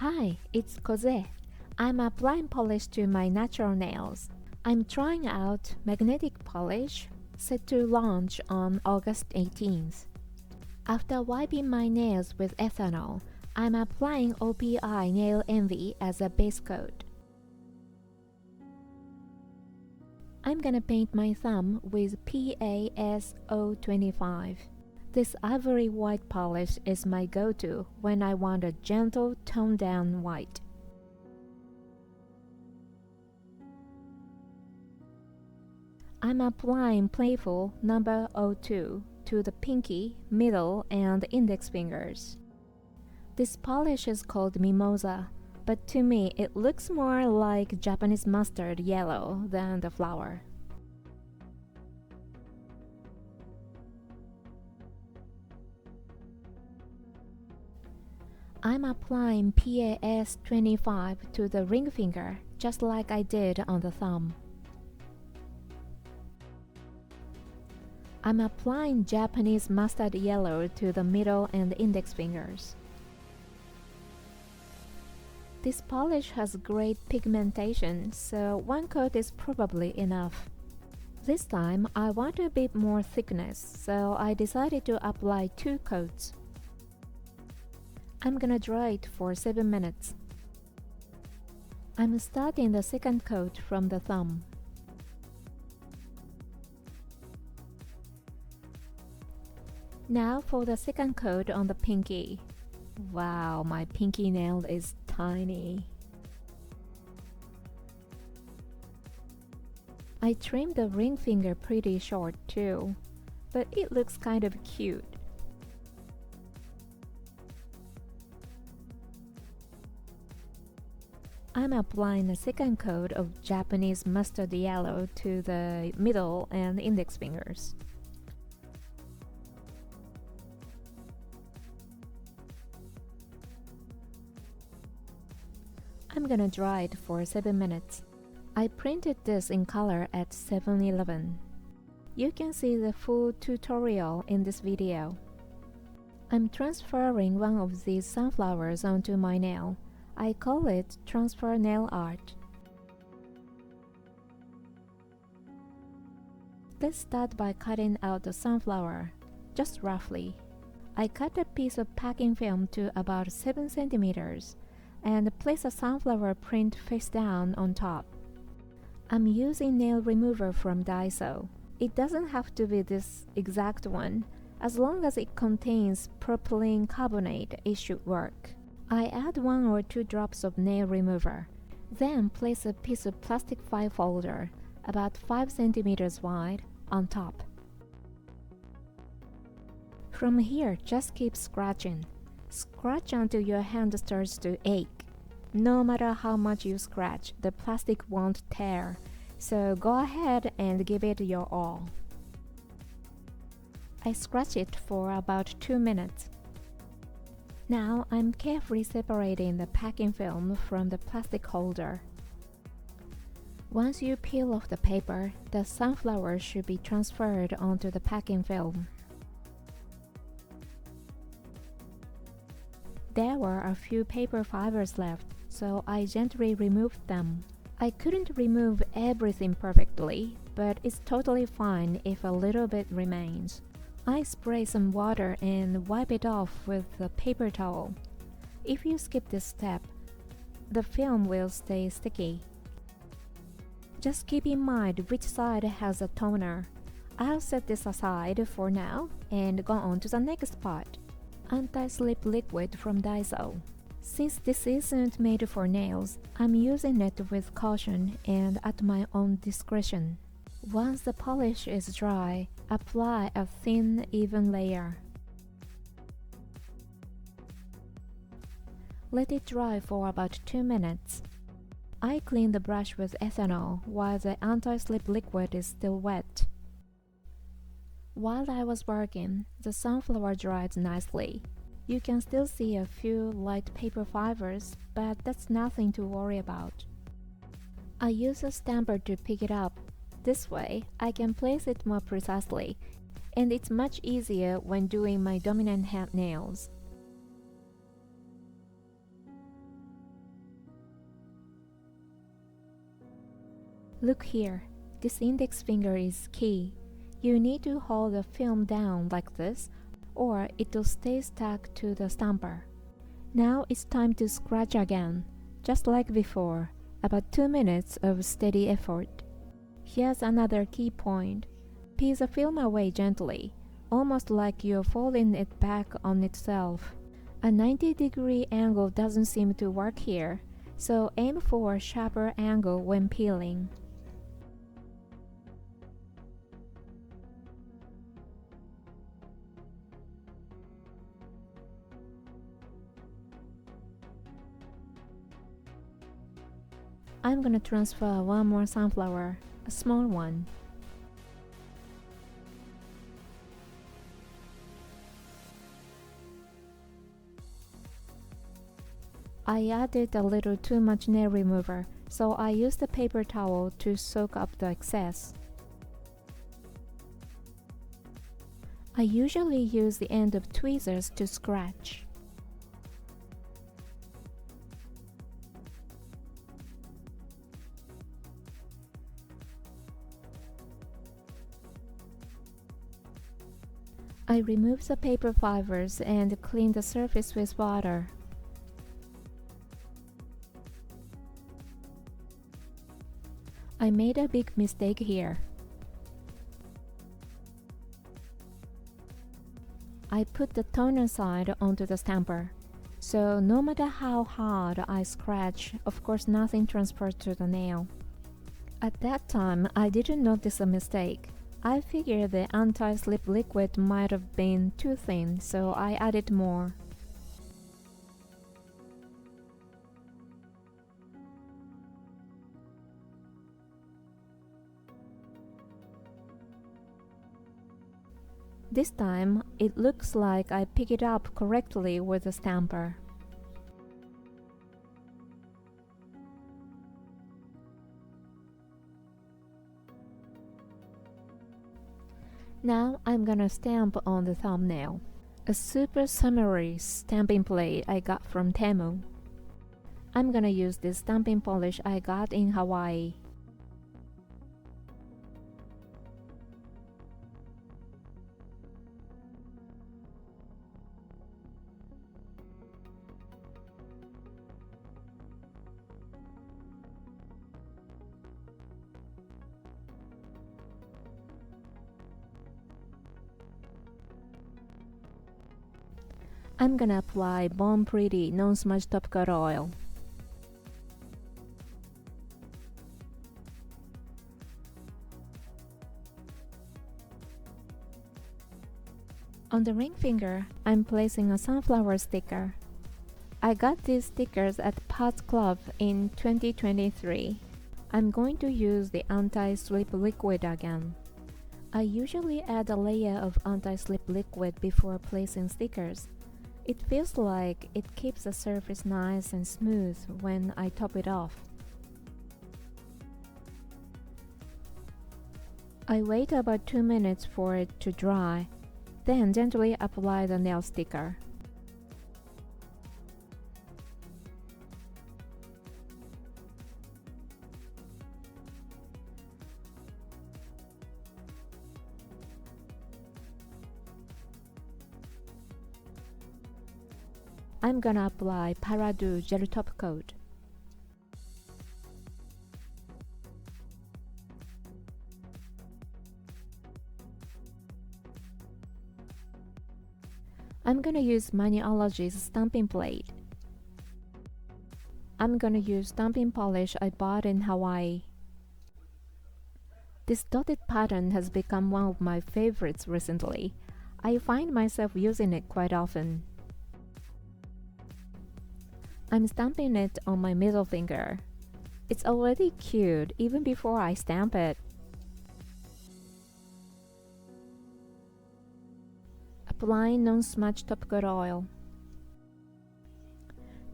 Hi, it's Kozue. I'm applying polish to my natural nails. I'm trying out magnetic polish, set to launch on August 18th. After wiping my nails with ethanol, I'm applying OPI Nail Envy as a base coat. I'm gonna paint my thumb with PASO25. This ivory white polish is my go-to when I want a gentle toned-down white. I'm applying Playful number 02 to the pinky, middle, and index fingers. This polish is called Mimosa, but to me it looks more like Japanese mustard yellow than the flower. I'm applying PAS25 to the ring finger, just like I did on the thumb. I'm applying Japanese mustard yellow to the middle and index fingers. This polish has great pigmentation, so one coat is probably enough. This time I want a bit more thickness, so I decided to apply 2 coats. I'm gonna dry it for 7 minutes. I'm starting the second coat from the thumb. Now for the second coat on the pinky. Wow, my pinky nail is tiny. I trimmed the ring finger pretty short too, but it looks kind of cute. I'm applying a second coat of Japanese mustard yellow to the middle and index fingers. I'm gonna dry it for 7 minutes. I printed this in color at 7-Eleven. You can see the full tutorial in this video. I'm transferring one of these sunflowers onto my nail. I call it transfer nail art. Let's start by cutting out the sunflower, just roughly. I cut a piece of packing film to about 7 centimeters and place a sunflower print face down on top. I'm using nail remover from Daiso. It doesn't have to be this exact one. As long as it contains propylene carbonate, it should work. I add 1 or 2 drops of nail remover. Then place a piece of plastic file folder, about 5 centimeters wide, on top. From here, just keep scratching. Scratch until your hand starts to ache. No matter how much you scratch, the plastic won't tear, so go ahead and give it your all. I scratch it for about 2 minutes. Now I'm carefully separating the packing film from the plastic holder. Once you peel off the paper, the sunflower should be transferred onto the packing film. There were a few paper fibers left, so I gently removed them. I couldn't remove everything perfectly, but it's totally fine if a little bit remains. I spray some water and wipe it off with a paper towel. If you skip this step, the film will stay sticky. Just keep in mind which side has a toner. I'll set this aside for now and go on to the next part. Anti-slip liquid from Daiso. Since this isn't made for nails, I'm using it with caution and at my own discretion. Once the polish is dry, apply a thin, even layer. Let it dry for about 2 minutes. I clean the brush with ethanol while the anti-slip liquid is still wet. While I was working, the sunflower dried nicely. You can still see a few light paper fibers, but that's nothing to worry about. I use a stamper to pick it up. This way, I can place it more precisely, and it's much easier when doing my dominant hand nails. Look here, this index finger is key. You need to hold the film down like this, or it will stay stuck to the stamper. Now it's time to scratch again, just like before, about 2 minutes of steady effort. Here's another key point. Peel the film away gently, almost like you're folding it back on itself. A 90-degree angle doesn't seem to work here, so aim for a sharper angle when peeling. I'm gonna transfer one more sunflower, a small one. I added a little too much nail remover, so I used a paper towel to soak up the excess. I usually use the end of tweezers to scratch. I remove the paper fibers and clean the surface with water. I made a big mistake here. I put the toner side onto the stamper, so no matter how hard I scratch, of course nothing transfers to the nail. At that time, I didn't notice a mistake. I figured the anti-slip liquid might have been too thin, so I added more. This time, it looks like I pick it up correctly with the stamper. Now I'm gonna stamp on the thumbnail. A super summery stamping plate I got from Temu. I'm gonna use this stamping polish I got in Hawaii. I'm gonna apply Bon Pretty non-smudge top coat oil. On the ring finger, I'm placing a sunflower sticker. I got these stickers at Potts Club in 2023. I'm going to use the anti-slip liquid again. I usually add a layer of anti-slip liquid before placing stickers. It feels like it keeps the surface nice and smooth when I top it off. I wait about 2 minutes for it to dry, then gently apply the nail sticker. I'm gonna apply Paradu gel top coat. I'm gonna use allergies stamping plate. I'm gonna use stamping polish I bought in Hawaii. This dotted pattern has become one of my favorites recently. I find myself using it quite often. I'm stamping it on my middle finger. It's already cute even before I stamp it. Applying non-smudge top coat oil.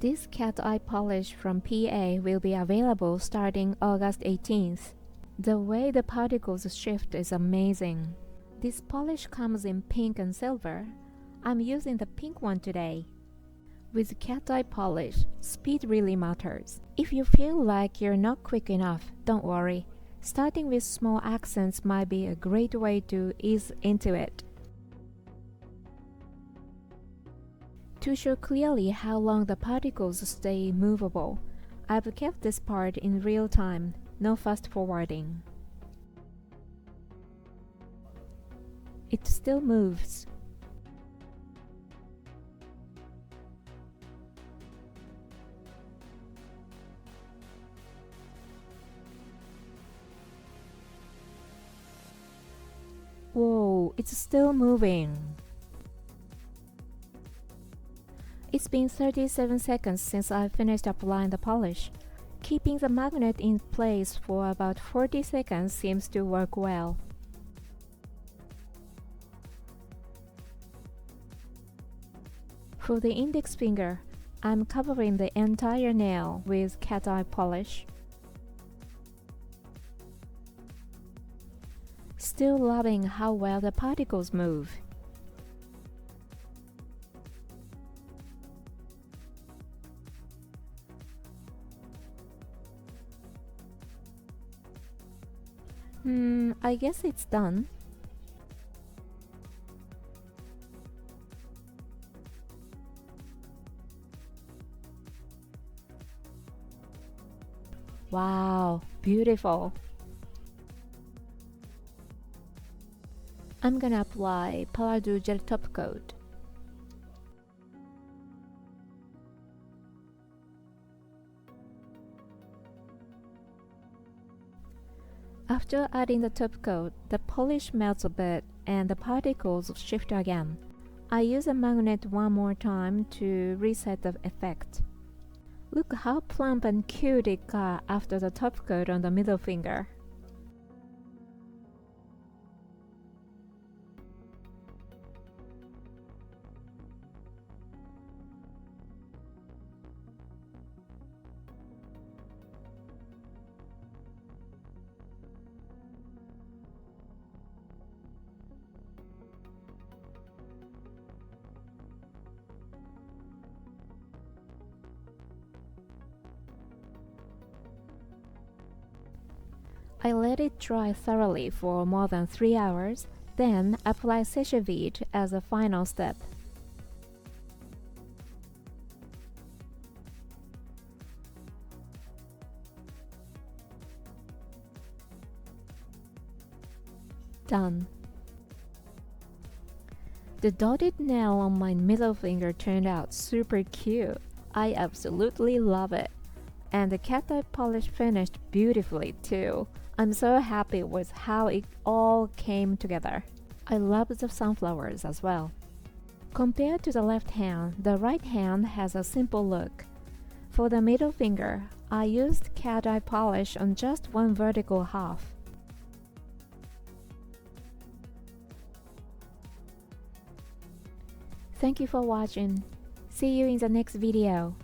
This cat eye polish from PA will be available starting August 18th. The way the particles shift is amazing. This polish comes in pink and silver. I'm using the pink one today. With cat eye polish, speed really matters. If you feel like you're not quick enough, don't worry. Starting with small accents might be a great way to ease into it. To show clearly how long the particles stay movable, I've kept this part in real time, no fast forwarding. It still moves. Whoa, it's still moving. It's been 37 seconds since I finished applying the polish. Keeping the magnet in place for about 40 seconds seems to work well. For the index finger, I'm covering the entire nail with cat eye polish. Still loving how well the particles move. I guess it's done. Wow, beautiful. I'm gonna apply Powder Gel Top Coat. After adding the top coat, the polish melts a bit and the particles shift again. I use a magnet one more time to reset the effect. Look how plump and cute it got after the top coat on the middle finger. I let it dry thoroughly for more than 3 hours, then apply sèche-vide as a final step. Done. The dotted nail on my middle finger turned out super cute. I absolutely love it. And the cat eye polish finished beautifully too. I'm so happy with how it all came together. I love the sunflowers as well. Compared to the left hand, the right hand has a simple look. For the middle finger, I used cat eye polish on just one vertical half. Thank you for watching. See you in the next video.